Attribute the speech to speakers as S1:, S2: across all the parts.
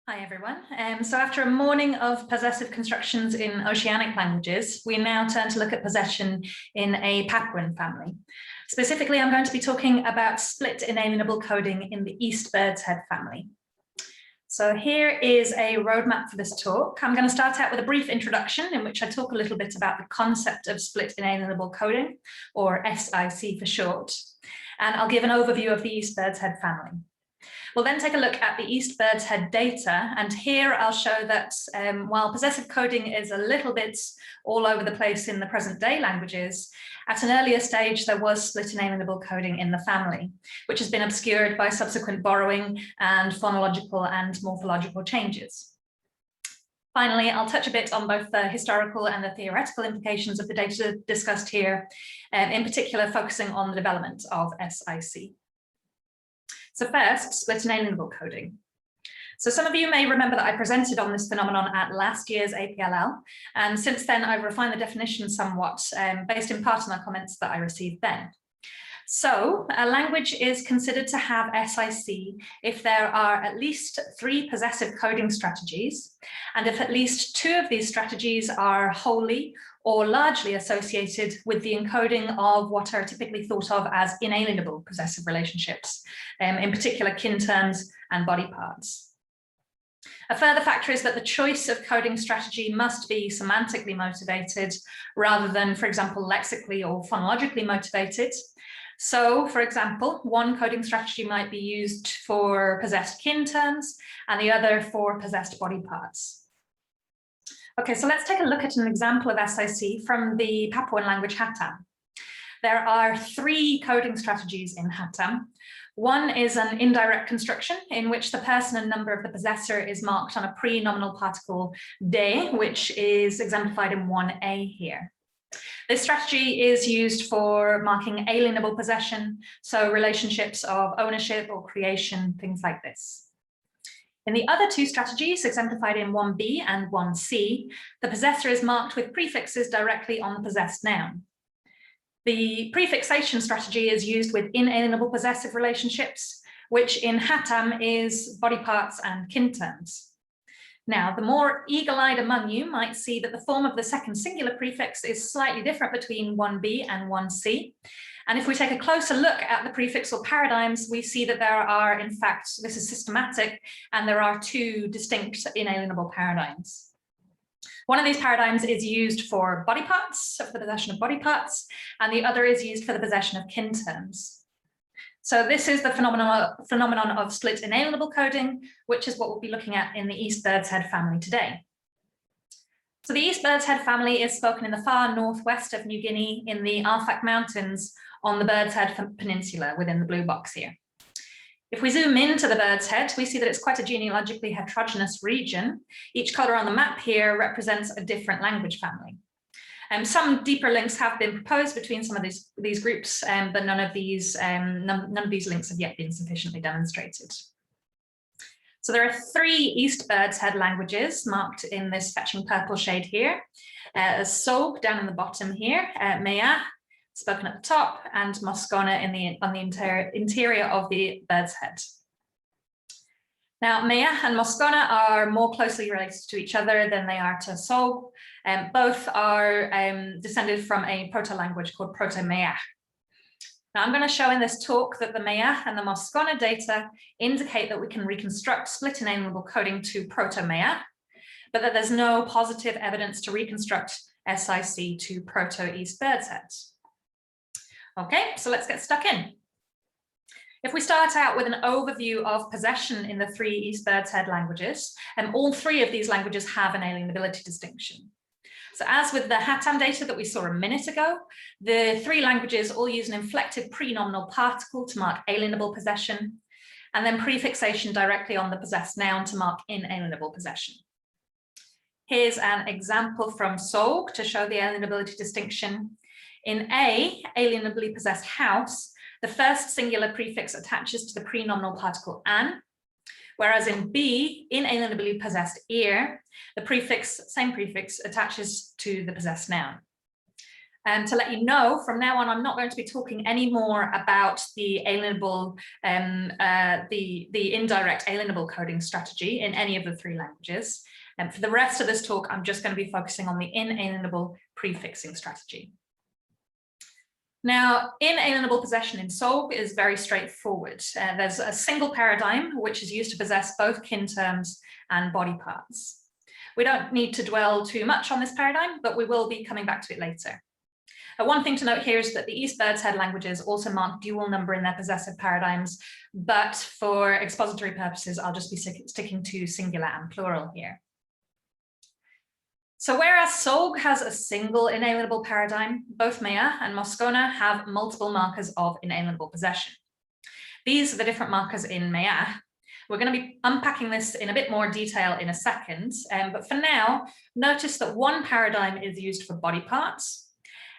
S1: Hi everyone. So after a morning of possessive constructions in oceanic languages, we now turn to look at possession in a Papuan family. Specifically, I'm going to be talking about split inalienable coding in the East Bird's Head family. So here is a roadmap for this talk. I'm going to start out with a brief introduction in which I talk a little bit about the concept of split inalienable coding, or SIC for short, and I'll give an overview of the East Bird's Head family. We'll then take a look at the East Bird's Head data, and here I'll show that while possessive coding is a little bit all over the place in the present day languages, at an earlier stage there was split inalienable coding in the family, which has been obscured by subsequent borrowing and phonological and morphological changes. Finally, I'll touch a bit on both the historical and the theoretical implications of the data discussed here, in particular focusing on the development of SIC. So first, split inalienable coding. So some of you may remember that I presented on this phenomenon at last year's APLL, and since then I've refined the definition somewhat, based in part on the comments that I received then. So a language is considered to have SIC if there are at least 3 possessive coding strategies, and if at least 2 of these strategies are wholly or largely associated with the encoding of what are typically thought of as inalienable possessive relationships, in particular kin terms and body parts. A further factor is that the choice of coding strategy must be semantically motivated rather than, for example, lexically or phonologically motivated. So, for example, one coding strategy might be used for possessed kin terms and the other for possessed body parts. Okay, so let's take a look at an example of SIC from the Papuan language Hatam. There are 3 coding strategies in Hatam. One is an indirect construction in which the person and number of the possessor is marked on a pre-nominal particle de, which is exemplified in 1a here. This strategy is used for marking alienable possession, so relationships of ownership or creation, things like this. In the other 2 strategies, exemplified in 1b and 1c, the possessor is marked with prefixes directly on the possessed noun. The prefixation strategy is used with inalienable possessive relationships, which in Hatam is body parts and kin terms. Now, the more eagle-eyed among you might see that the form of the second singular prefix is slightly different between 1b and 1c. And if we take a closer look at the prefixal paradigms, we see that there are, in fact, this is systematic, and there are 2 distinct inalienable paradigms. One of these paradigms is used for body parts, for the possession of body parts, and the other is used for the possession of kin terms. So this is the phenomenon of split inalienable coding, which is what we'll be looking at in the East Bird's Head family today. So the East Bird's Head family is spoken in the far northwest of New Guinea in the Arfak Mountains on the Bird's Head Peninsula within the blue box here. If we zoom into the Bird's Head, we see that it's quite a genealogically heterogeneous region. Each colour on the map here represents a different language family. Some deeper links have been proposed between some of these groups, but none of these links have yet been sufficiently demonstrated. So there are 3 East Bird's Head languages marked in this fetching purple shade here. Sougb down in the bottom here, Meyah, spoken at the top, and Moskona on the interior of the Bird's Head. Now, Meyah and Moskona are more closely related to each other than they are to Sougb. Both are descended from a proto-language called Proto-Meax. Now, I'm going to show in this talk that the Meyah and the Moskona data indicate that we can reconstruct split inalienable coding to Proto-Meax, but that there's no positive evidence to reconstruct SIC to Proto-East Bird's Head. Okay, so let's get stuck in. If we start out with an overview of possession in the 3 East Bird's Head languages, all 3 of these languages have an alienability distinction. So as with the Hatam data that we saw a minute ago, the 3 languages all use an inflected pre-nominal particle to mark alienable possession, and then prefixation directly on the possessed noun to mark inalienable possession. Here's an example from Sougb to show the alienability distinction. In A, alienably possessed house, the first singular prefix attaches to the pre-nominal particle an, whereas in B, inalienably possessed ear, the same prefix attaches to the possessed noun. to let you know, from now on, I'm not going to be talking any more about the alienable, the indirect alienable coding strategy in any of the 3 languages. And for the rest of this talk, I'm just going to be focusing on the inalienable prefixing strategy. Now, inalienable possession in Sougb is very straightforward. There's a single paradigm which is used to possess both kin terms and body parts. We don't need to dwell too much on this paradigm, but we will be coming back to it later. One thing to note here is that the East Bird's Head languages also mark dual number in their possessive paradigms, but for expository purposes, I'll just be sticking to singular and plural here. So whereas Sougb has a single inalienable paradigm, both Meyah and Moskona have multiple markers of inalienable possession. These are the different markers in Meyah. We're going to be unpacking this in a bit more detail in a second, but for now, notice that one paradigm is used for body parts,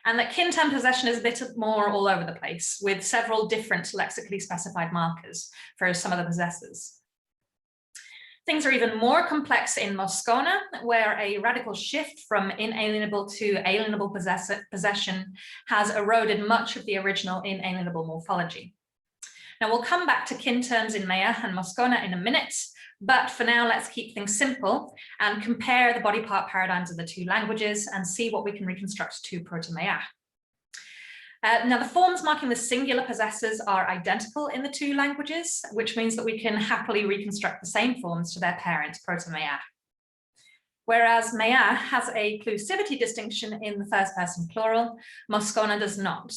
S1: and that kin term possession is a bit more all over the place, with several different lexically specified markers for some of the possessors. Things are even more complex in Moskona, where a radical shift from inalienable to alienable possession has eroded much of the original inalienable morphology. Now, we'll come back to kin terms in Meyah and Moskona in a minute, but for now, let's keep things simple and compare the body part paradigms of the 2 languages and see what we can reconstruct to Proto-Meax. Now, the forms marking the singular possessors are identical in the 2 languages, which means that we can happily reconstruct the same forms to their parent, Proto-Meax. Whereas Meyah has a clusivity distinction in the first person plural, Moskona does not.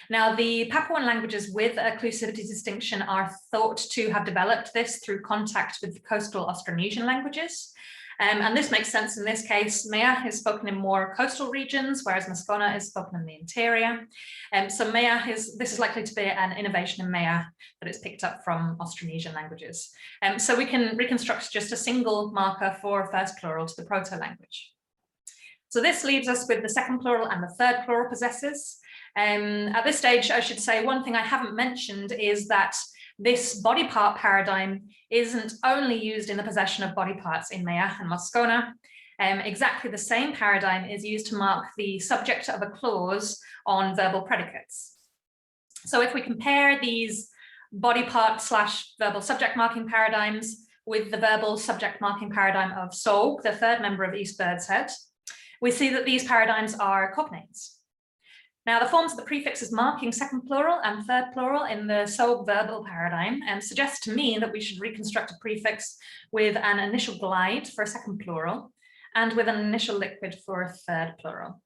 S1: Now, the Papuan languages with a clusivity distinction are thought to have developed this through contact with the coastal Austronesian languages. And this makes sense in this case. Meyah is spoken in more coastal regions, whereas Moskona is spoken in the interior. So this is likely to be an innovation in Meyah that it's picked up from Austronesian languages. So we can reconstruct just a single marker for first plural to the proto language. So this leaves us with the second plural and the third plural possessors. At this stage, I should say one thing I haven't mentioned is that this body part paradigm isn't only used in the possession of body parts in Meyah and Moskona. Exactly the same paradigm is used to mark the subject of a clause on verbal predicates. So if we compare these body part / verbal subject marking paradigms with the verbal subject marking paradigm of Sougb, the 3rd member of East Bird's Head, we see that these paradigms are cognates. Now, the forms of the prefixes marking second plural and third plural in the Sougb verbal paradigm suggest to me that we should reconstruct a prefix with an initial glide for a second plural and with an initial liquid for a third plural.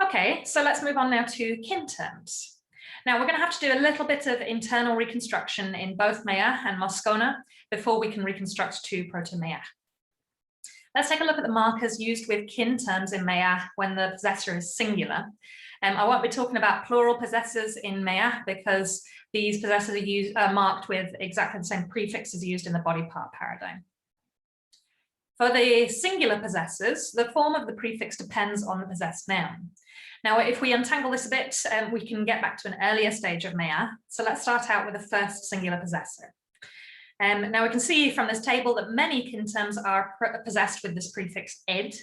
S1: Okay, so let's move on now to kin terms. Now, we're going to have to do a little bit of internal reconstruction in both Meyah and Moskona before we can reconstruct to Proto-Meax. Let's take a look at the markers used with kin terms in Meyah when the possessor is singular. I won't be talking about plural possessors in Meyah because these possessors are marked with exactly the same prefixes used in the body part paradigm. For the singular possessors, the form of the prefix depends on the possessed noun. Now, if we untangle this a bit, we can get back to an earlier stage of Meyah. So let's start out with the first singular possessor. Now we can see from this table that many kin terms are possessed with this prefix ed.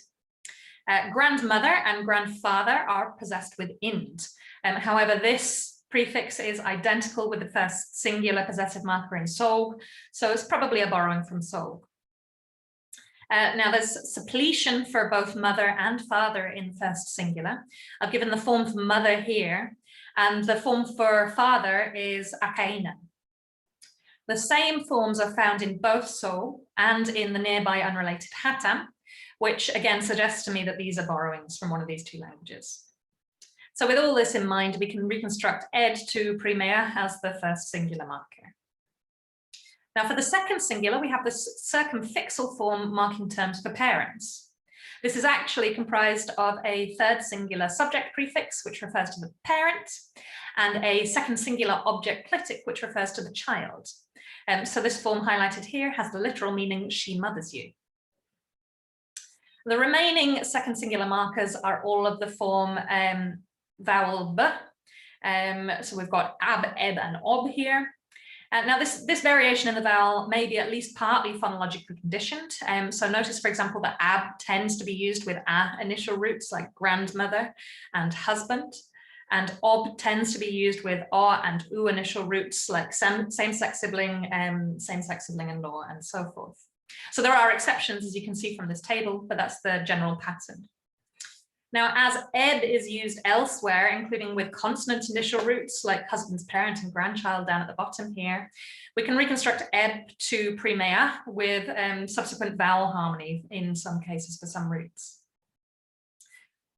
S1: Grandmother and grandfather are possessed with ind. However, this prefix is identical with the first singular possessive marker in Sougb, so it's probably a borrowing from Sougb. Now there's suppletion for both mother and father in first singular. I've given the form for mother here, and the form for father is akaina. The same forms are found in both Sougb and in the nearby unrelated Hatam, which again suggests to me that these are borrowings from one of these 2 languages. So with all this in mind, we can reconstruct ed to Pre-Meyah as the first singular marker. Now for the second singular, we have this circumfixal form marking terms for parents. This is actually comprised of a third singular subject prefix, which refers to the parent, and a second singular object clitic, which refers to the child. So this form highlighted here has the literal meaning, she mothers you. The remaining second singular markers are all of the form vowel b. So we've got ab, eb, and ob here. Now, this variation in the vowel may be at least partly phonologically conditioned. So notice, for example, that ab tends to be used with a initial roots like grandmother and husband, and ob tends to be used with o and u initial roots like same-sex sibling, in-law, and so forth. So there are exceptions, as you can see from this table, but that's the general pattern. Now, as ed is used elsewhere, including with consonant initial roots like husband's parent and grandchild down at the bottom here, we can reconstruct ed to Pre-Meyah with subsequent vowel harmony in some cases for some roots.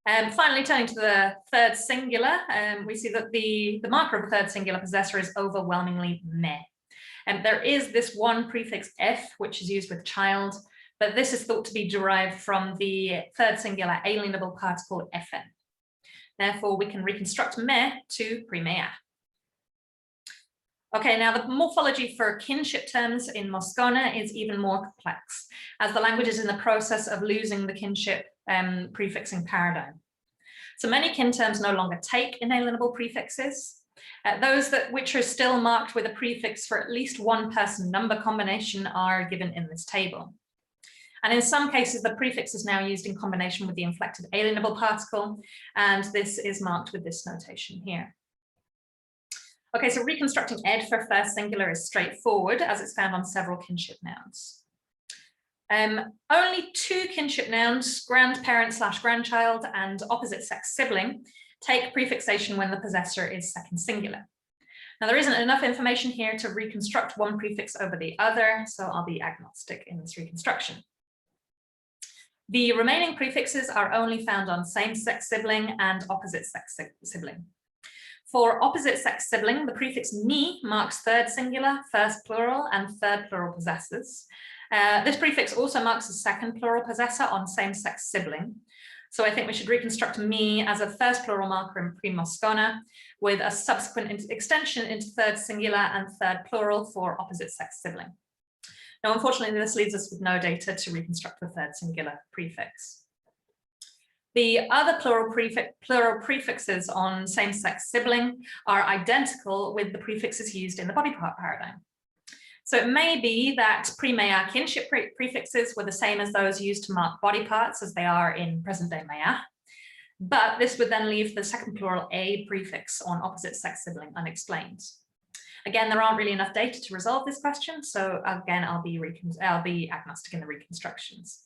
S1: Finally, turning to the third singular, we see that the marker of the third singular possessor is overwhelmingly me. And there is this one prefix f, which is used with child, but this is thought to be derived from the third singular alienable particle fn. Therefore, we can reconstruct me to Pre-Meyah. Okay, now the morphology for kinship terms in Moskona is even more complex, as the language is in the process of losing the kinship prefixing paradigm. So many kin terms no longer take inalienable prefixes. Those which are still marked with a prefix for at least one person number combination are given in this table. And in some cases, the prefix is now used in combination with the inflected alienable particle, and this is marked with this notation here. Okay, so reconstructing ed for first singular is straightforward, as it's found on several kinship nouns. Only two kinship nouns, grandparent/grandchild and opposite sex sibling, take prefixation when the possessor is second singular. Now, there isn't enough information here to reconstruct one prefix over the other, so I'll be agnostic in this reconstruction. The remaining prefixes are only found on same-sex sibling and opposite-sex sibling. For opposite-sex sibling, the prefix ni marks third singular, first plural, and third plural possessors. This prefix also marks a second plural possessor on same-sex sibling. So I think we should reconstruct me as a first plural marker in Pre-Moskona with a subsequent extension into third singular and third plural for opposite-sex sibling. Now, unfortunately, this leaves us with no data to reconstruct the third singular prefix. The other plural prefixes on same-sex sibling are identical with the prefixes used in the body part paradigm. So it may be that Pre-Meyah kinship prefixes were the same as those used to mark body parts as they are in present-day Meyah, but this would then leave the second plural a prefix on opposite-sex sibling unexplained. Again, there aren't really enough data to resolve this question, so again, I'll be agnostic in the reconstructions.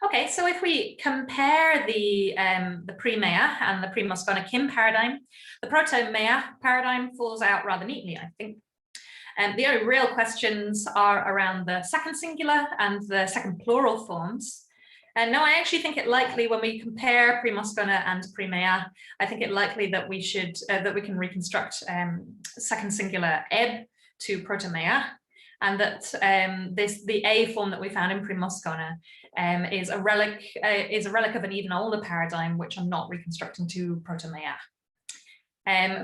S1: Okay, so if we compare the Pre-Meyah and the Pre-Moskona kin paradigm, the Proto-Meax paradigm falls out rather neatly, I think. The only real questions are around the second singular and the second plural forms. And no, I actually think it likely when we compare Pre-Moskona and Pre-Meyah, I think it likely that we should that we can reconstruct second singular eb to Proto-Meax, and that the a form that we found in Pre-Moskona is a relic of an even older paradigm, which I'm not reconstructing to Proto-Meax.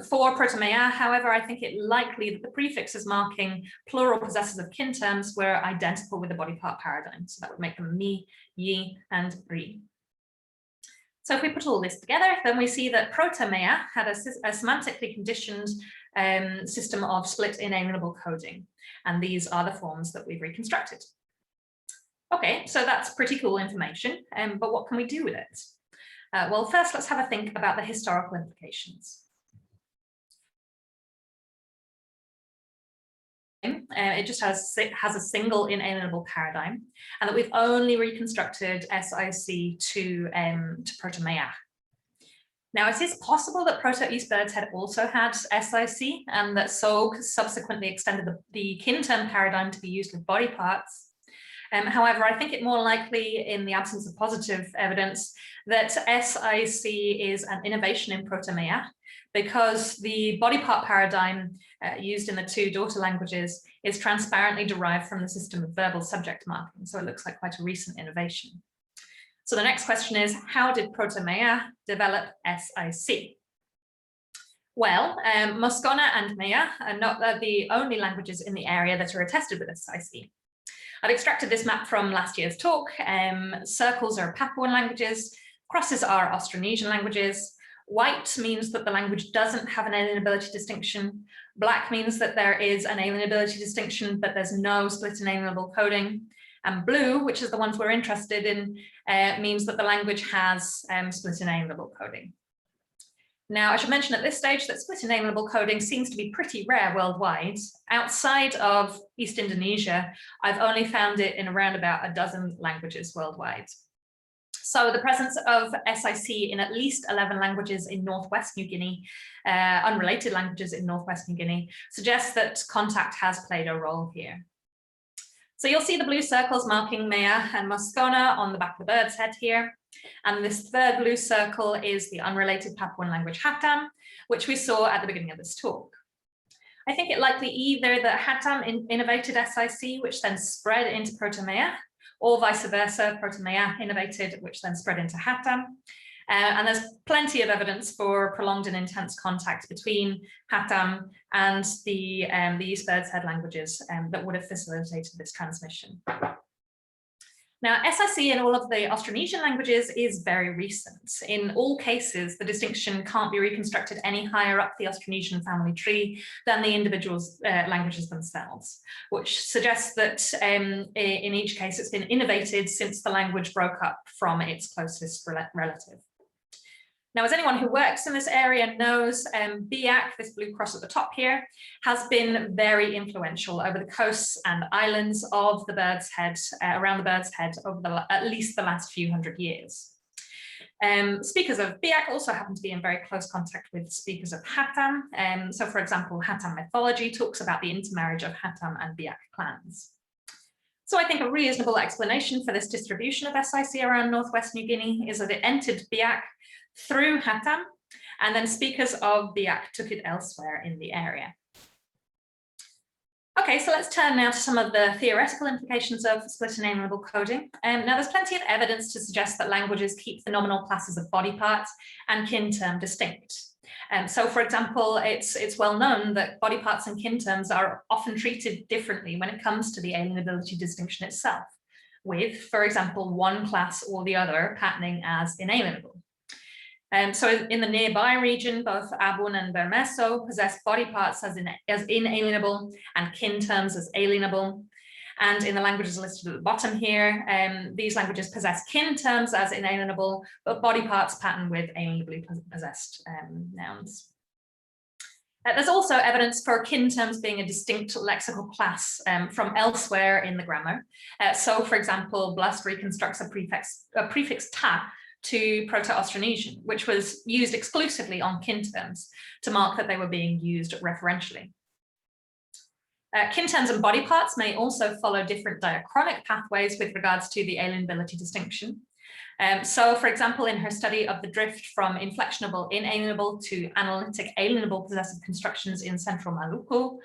S1: For Proto-Meax, however, I think it likely that the prefixes marking plural possessors of kin terms were identical with the body part paradigm. So that would make them me, ye, and ri. So if we put all this together, then we see that Proto-Meax had a semantically conditioned system of split inalienable coding. And these are the forms that we've reconstructed. Okay, so that's pretty cool information, but what can we do with it? Well, first, let's have a think about the historical implications. It just has a single inalienable paradigm, and that we've only reconstructed SIC to Proto-Meax. Now, it is possible that Proto-East birds had also had SIC, and that Sougb subsequently extended the kin term paradigm to be used with body parts. However, I think it more likely, in the absence of positive evidence, that SIC is an innovation in Proto-Meax, because the body part paradigm used in the two daughter languages is transparently derived from the system of verbal subject marking. So it looks like quite a recent innovation. So the next question is, how did Proto-Meax develop SIC? Well, Moskona and Meyah are not the only languages in the area that are attested with SIC. I've extracted this map from last year's talk. Circles are Papuan languages, crosses are Austronesian languages, White means that the language doesn't have an alienability distinction. Black means that there is an alienability distinction, but there's no split inalienable coding. And blue, which is the ones we're interested in, means that the language has split inalienable coding. Now, I should mention at this stage that split inalienable coding seems to be pretty rare worldwide. Outside of East Indonesia, I've only found it in around about a dozen languages worldwide. So the presence of SIC in at least 11 languages in Northwest New Guinea, unrelated languages in Northwest New Guinea, suggests that contact has played a role here. So you'll see the blue circles marking Meyah and Moskona on the back of the bird's head here. And this third blue circle is the unrelated Papuan language Hatam, which we saw at the beginning of this talk. I think it likely either that Hatam innovated SIC, which then spread into Proto-Meax, or vice versa, Proto-Meax innovated, which then spread into Hatam. And there's plenty of evidence for prolonged and intense contact between Hatam and the East Bird's Head languages that would have facilitated this transmission. Now, SIC in all of the Austronesian languages is very recent. In all cases, the distinction can't be reconstructed any higher up the Austronesian family tree than the individual languages themselves, which suggests that in each case it's been innovated since the language broke up from its closest relative. Now, as anyone who works in this area knows, Biak, this blue cross at the top here, has been very influential over the coasts and islands of the Bird's Head, around the Bird's Head over at least the last few hundred years. Speakers of Biak also happen to be in very close contact with speakers of Hatam. So, for example, Hatam mythology talks about the intermarriage of Hatam and Biak clans. So I think a reasonable explanation for this distribution of SIC around Northwest New Guinea is that it entered Biak through Hatam, and then speakers of Biak took it elsewhere in the area. Okay, so let's turn now to some of the theoretical implications of split inalienable coding. Now, there's plenty of evidence to suggest that languages keep the nominal classes of body parts and kin term distinct. So, for example, it's well known that body parts and kin terms are often treated differently when it comes to the alienability distinction itself, with, for example, one class or the other patterning as inalienable. So in the nearby region, both Abun and Bermeso possess body parts as inalienable and kin terms as alienable. And in the languages listed at the bottom here, these languages possess kin terms as inalienable, but body parts pattern with alienably possessed nouns. There's also evidence for kin terms being a distinct lexical class from elsewhere in the grammar. So, for example, Blust reconstructs a prefix ta to Proto-Austronesian, which was used exclusively on kin terms to mark that they were being used referentially. Kin terms and body parts may also follow different diachronic pathways with regards to the alienability distinction. So, for example, in her study of the drift from inflectionable inalienable to analytic alienable possessive constructions in central Maluku,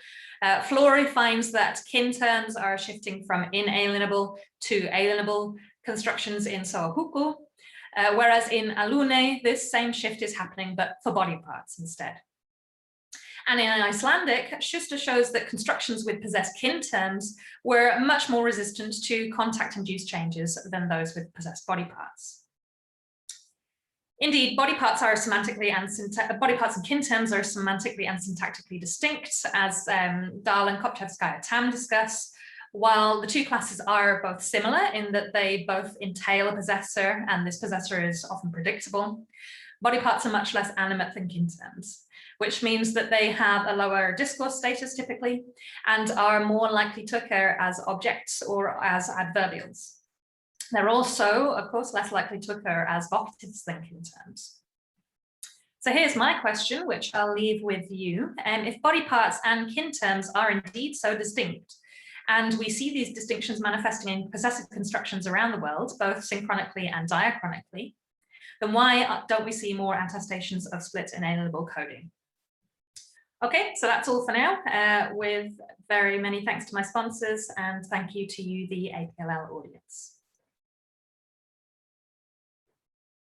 S1: Flory finds that kin terms are shifting from inalienable to alienable constructions in Sougb, whereas in Alune, this same shift is happening, but for body parts instead. And in Icelandic, Schuster shows that constructions with possessed kin terms were much more resistant to contact-induced changes than those with possessed body parts. Indeed, body parts and kin terms are semantically and syntactically distinct, as Dahl and Kopchevskaya-Tam discuss, while the two classes are both similar in that they both entail a possessor, and this possessor is often predictable. Body parts are much less animate than kin terms, which means that they have a lower discourse status typically, and are more likely to occur as objects or as adverbials. They're also, of course, less likely to occur as vocatives than kin terms. So here's my question, which I'll leave with you. If body parts and kin terms are indeed so distinct, and we see these distinctions manifesting in possessive constructions around the world, both synchronically and diachronically, then why don't we see more attestations of split inalienable coding? Okay, so that's all for now, with very many thanks to my sponsors, and thank you to you, the APLL audience.